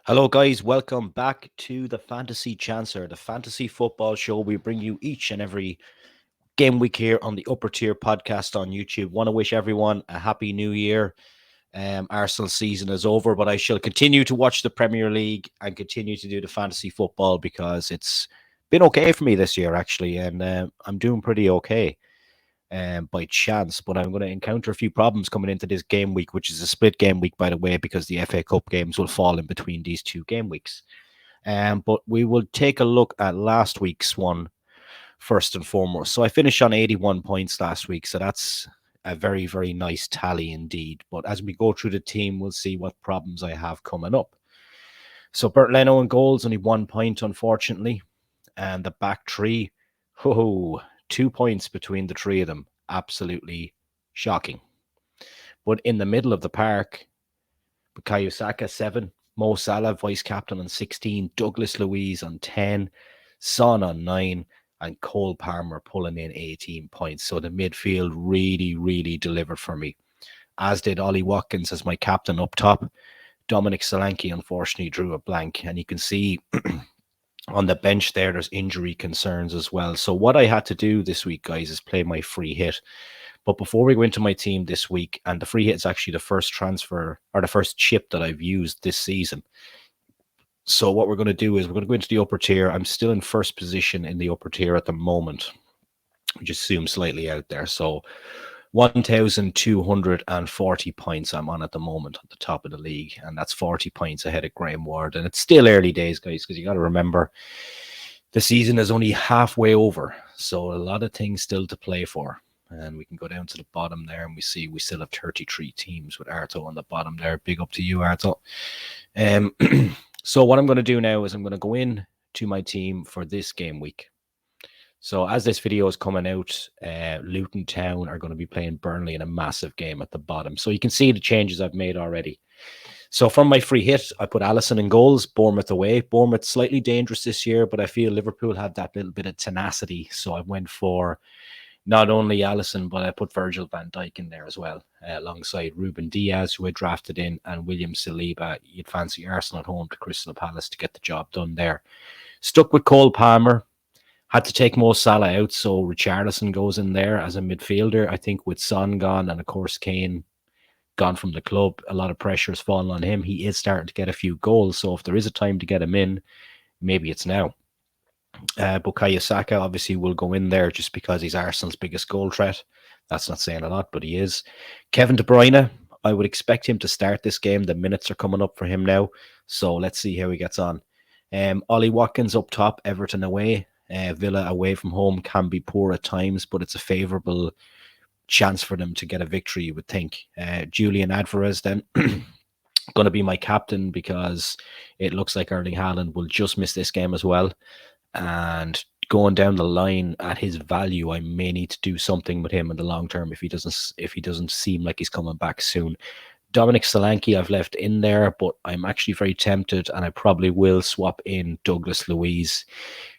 Hello, guys. Welcome back to the Fantasy Chancer, the fantasy football show. We bring you each and every game week here on the Upper Tier podcast on YouTube. Want to wish everyone a happy new year. Arsenal season is over, but I shall continue to watch the Premier League and continue to do the fantasy football because it's been okay for me this year, actually, and I'm doing pretty okay by chance, but I'm going to encounter a few problems coming into this game week, which is a split game week, by the way, because the FA Cup games will fall in between these two game weeks. But we will take a look at last week's one first and foremost. So I finished on 81 points last week, so that's a very, very nice tally indeed. But as we go through the team, we'll see what problems I have coming up. So Bert Leno in goals, only 1 point, unfortunately. And the back three, 2 points between the three of them. Absolutely shocking. But in the middle of the park, Bukayo Saka, 7, Mo Salah, vice captain, on 16, Douglas Luiz on 10, Son on 9, and Cole Palmer pulling in 18 points. So the midfield really, really delivered for me, as did Ollie Watkins as my captain up top. Dominic Solanke, unfortunately, drew a blank, and you can see on the bench there's injury concerns as well. So what I had to do this week, guys, is play my free hit. But before we go into my team this week, and the free hit is actually the first transfer or the first chip that I've used this season. So what we're going to do is we're going to go into the upper tier. I'm still in first position in the upper tier at the moment. Just zoom slightly out there. So 1,240 points I'm on at the moment at the top of the league, and that's 40 points ahead of Graham Ward. And it's still early days, guys, because you got to remember the season is only halfway over, so a lot of things still to play for. And we can go down to the bottom there, and we see we still have 33 teams with Arto on the bottom there. Big up to you, Arto. So what I'm going to do now is I'm going to go in to my team for this game week. So as this video is coming out, Luton Town are going to be playing Burnley in a massive game at the bottom. So you can see the changes I've made already. So from my free hit, I put Alisson in goals, Bournemouth away. Bournemouth slightly dangerous this year, but I feel Liverpool had that little bit of tenacity. So I went for not only Alisson, but I put Virgil van Dijk in there as well, alongside Ruben Diaz, who I drafted in, and William Saliba. You'd fancy Arsenal at home to Crystal Palace to get the job done there. Stuck with Cole Palmer. Had to take Mo Salah out, so Richarlison goes in there as a midfielder. I think with Son gone and, of course, Kane gone from the club, a lot of pressure is falling on him. He is starting to get a few goals, so if there is a time to get him in, maybe it's now. Bukayo Saka obviously will go in there just because he's Arsenal's biggest goal threat. That's not saying a lot, but he is. Kevin De Bruyne, I would expect him to start this game. The minutes are coming up for him now, so let's see how he gets on. Ollie Watkins up top, Everton away. Villa away from home can be poor at times, but it's a favourable chance for them to get a victory, you would think. Julian Alvarez then going to be my captain because it looks like Erling Haaland will just miss this game as well. And going down the line at his value, I may need to do something with him in the long term if he doesn't seem like he's coming back soon. Dominic Solanke I've left in there, but I'm actually very tempted, and I probably will swap in Douglas Luiz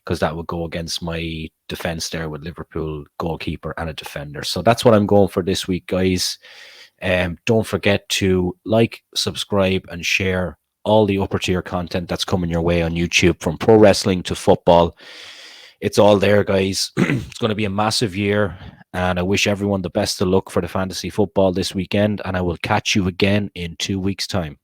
because that would go against my defense there with Liverpool goalkeeper and a defender. So that's what I'm going for this week, guys. Don't forget to like, subscribe, and share all the upper tier content that's coming your way on YouTube, from pro wrestling to football. It's all there, guys. It's going to be a massive year, and I wish everyone the best of luck for the fantasy football this weekend, and I will catch you again in 2 weeks' time.